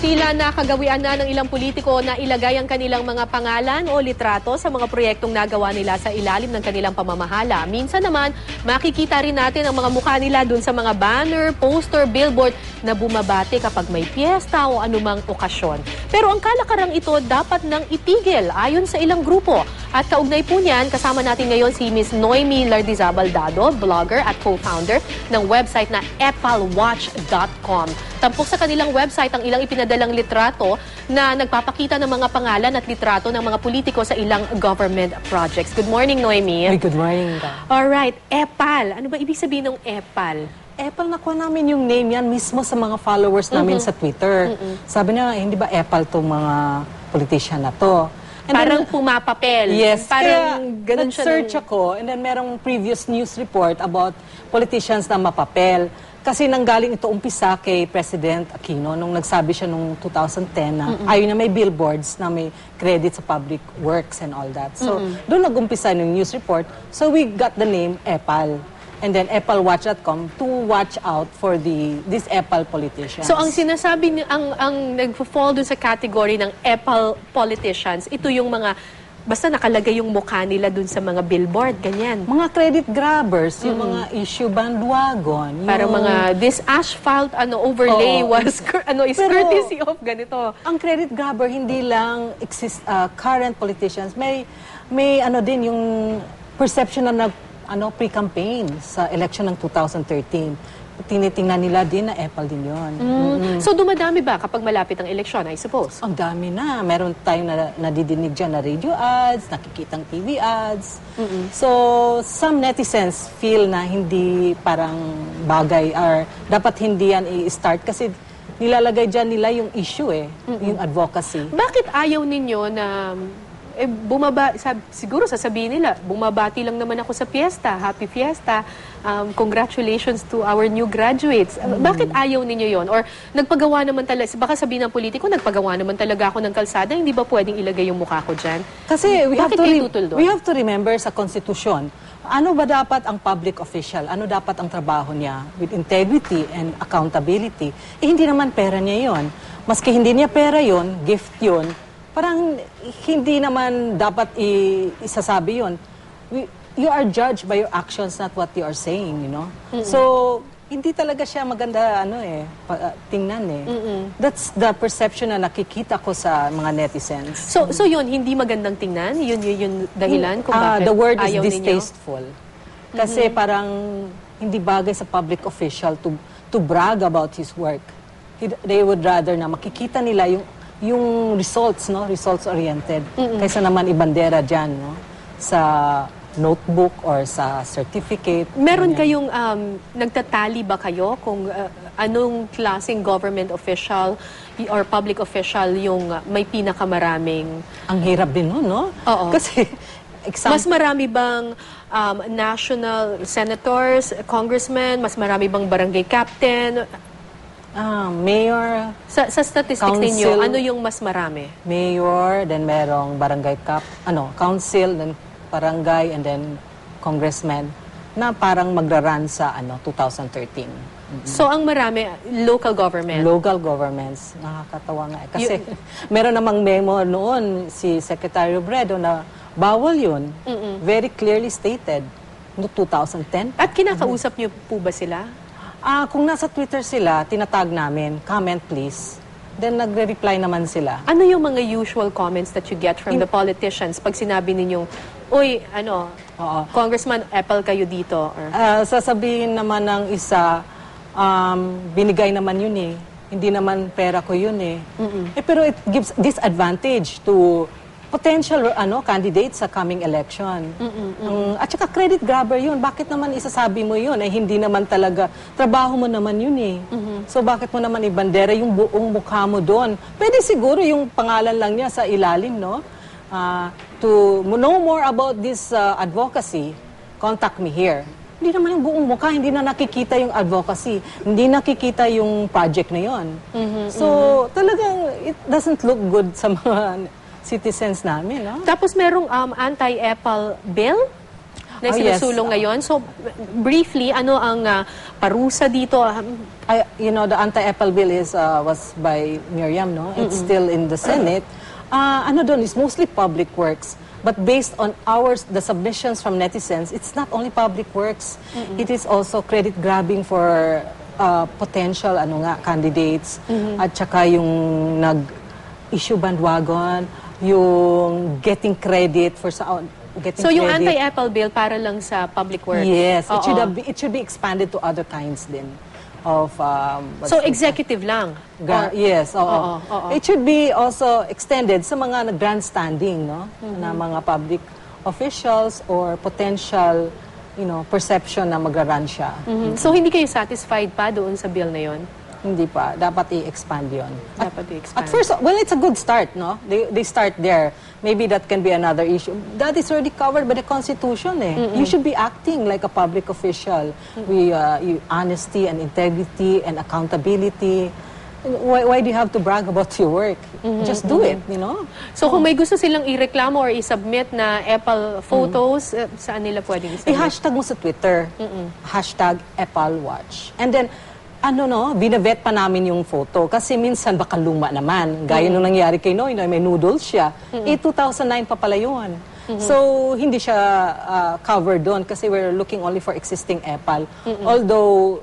Tila nakagawian na ng ilang politiko na ilagay ang kanilang mga pangalan o litrato sa mga proyektong nagawa nila sa ilalim ng kanilang pamamahala. Minsan naman, makikita rin natin ang mga mukha nila dun sa mga banner, poster, billboard na bumabati kapag may piyesta o anumang okasyon. Pero ang kalakarang ito dapat nang itigil ayon sa ilang grupo. At kaugnay po niyan, kasama natin ngayon si Ms. Noemi Lardizabal Dado, blogger at co-founder ng website na epalwatch.com. Tampok sa kanilang website ang ilang ipinadalang litrato na nagpapakita ng mga pangalan at litrato ng mga politiko sa ilang government projects. Good morning, Noemi. Hey, good morning. Alright, EPAL. Ano ba ibig sabihin ng EPAL? EPAL, nakuha namin yung name yan mismo sa mga followers namin sa Twitter. Sabi niya, hindi ba EPAL itong mga politician na to? And parang then, pumapapel. Yes. Parang ganun siya. Nag-search ako and then merong previous news report about politicians na mapapel. Kasi nanggaling ito umpisa kay President Aquino nung nagsabi siya nung 2010 na ayaw na may billboards na may credit sa public works and all that. So, doon nag-umpisa yung news report. So, we got the name EPAL. And then epalwatch.com to watch out for these EPAL politicians. So, ang sinasabi, ang nag-fall dun sa category ng EPAL politicians, ito yung mga basta nakalagay yung mukha nila dun sa mga billboard, ganyan. Mga credit grabbers, yung mga issue bandwagon. Para mga, this asphalt overlay was is courtesy of ganito. Ang credit grabber, hindi lang current politicians. May din yung perception na pre-campaign sa election ng 2013. Tinitingnan nila din na EPAL din yun. So dumadami ba kapag malapit ang eleksyon, I suppose? Ang dami na. Meron tayong nadidinig dyan na radio ads, nakikitang TV ads. So, some netizens feel na hindi parang bagay or dapat hindi yan i-start kasi nilalagay dyan nila yung issue yung advocacy. Bakit ayaw ninyo na siguro sasabihin nila, bumabati lang naman ako sa fiesta, happy fiesta, congratulations to our new graduates. Bakit ayaw ninyo yon? Or nagpagawa naman talaga, baka sabihin ng politiko, nagpagawa naman talaga ako ng kalsada, hindi ba pwedeng ilagay yung mukha ko dyan? Kasi we have to remember sa konstitusyon, ano ba dapat ang public official? Ano dapat ang trabaho niya with integrity and accountability? Hindi naman pera niya yon. Maski hindi niya pera yon, gift yon, parang hindi naman dapat isasabi yun. You are judged by your actions, not what you are saying, you know? So, hindi talaga siya maganda, tingnan That's the perception na nakikita ko sa mga netizens. So yun, hindi magandang tingnan? Yun yung dahilan kung bakit the word is ayaw distasteful. Kasi parang hindi bagay sa public official to brag about his work. They would rather na makikita nila yung results, results-oriented, kaysa naman ibandera dyan, sa notebook or sa certificate. Meron kayong, nagtatali ba kayo kung anong klaseng government official or public official yung may pinakamaraming... Ang hirap din nun, no? Oo. Kasi, mas marami bang national senators, congressmen, mas marami bang barangay captain... mayor, sa statistics council, ninyo, ano yung mas marami? Mayor, then merong barangay council, then barangay, and then congressman na parang magraran sa 2013. So ang marami, local government? Local governments. Nakakatawa nga. Kasi meron namang memo noon si Secretary Robredo na bawal yun. Very clearly stated no 2010. At kinakausap niyo po ba sila? Kung nasa Twitter sila, tinatag namin, comment please. Then nagre-reply naman sila. Ano yung mga usual comments that you get from the politicians pag sinabi ninyong, uy, Congressman, EPAL kayo dito? Or... sasabihin naman ng isa, binigay naman yun Hindi naman pera ko yun pero it gives disadvantage to potential candidates sa coming election. At saka credit grabber yun. Bakit naman isasabi mo yun? Hindi naman talaga, trabaho mo naman yun So bakit mo naman ibandera yung buong mukha mo doon? Pwede siguro yung pangalan lang niya sa ilalim, no? To know more about this advocacy, contact me here. Hindi naman yung buong mukha, hindi na nakikita yung advocacy, hindi nakikita yung project na yun. So talagang it doesn't look good sa mga citizens namin, no? Tapos merong anti-EPAL bill? na sinusulong ngayon. So, briefly, ano ang parusa dito? The anti-Apple bill was by Miriam, no? It's still in the Senate. Ano doon is mostly public works. But based on the submissions from netizens, it's not only public works. It is also credit grabbing for potential candidates. At saka yung nag-issue bandwagon, yung getting credit for getting So, yung credit. anti-Apple bill para lang sa public works? Yes, Oo. it should be expanded to other kinds din of So, executive lang? yes, oo. Oo. It should be also extended sa mga grandstanding, no? Na mga public officials or potential, perception na magra-run siya. So, hindi kayo satisfied pa doon sa bill na yon? Hindi pa. Dapat i-expand yun. Dapat i-expand. At first, well, it's a good start, no? They start there. Maybe that can be another issue. That is already covered by the Constitution, eh. You should be acting like a public official. Honesty and integrity and accountability. Why do you have to brag about your work? Just do it, So, kung may gusto silang ireklamo or isubmit na Apple photos, saan nila pwedeng isubmit? I-hashtag mo sa Twitter. Hashtag AppleWatch. And then, binavet pa namin yung photo. Kasi minsan baka luma naman. Gaya nung nangyari kay Noy, may noodles siya. 2009 pa pala yun. So, hindi siya covered doon kasi we're looking only for existing Apple. Although,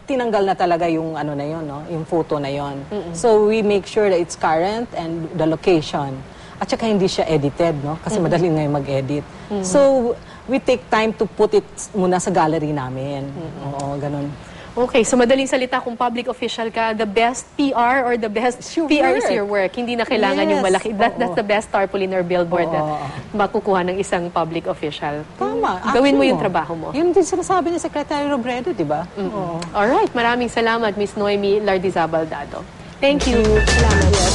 tinanggal na talaga yung na yun, no? Yung photo na yun. So, we make sure that it's current and the location. At saka hindi siya edited, no? Kasi madali ngayon mag-edit. So, we take time to put it muna sa gallery namin. Oo, ganun. Okay, so madaling salita, kung public official ka, the best PR or the best PR is your work. Hindi na kailangan yung malaki. That's the best tarpaulin or billboard na makukuha ng isang public official. Tama. Gawin mo yung trabaho mo. Yun din sinasabi ni Secretary Robredo, di ba? Alright, maraming salamat, Miss Noemi Lardizabal Dado. Thank you. Salamat.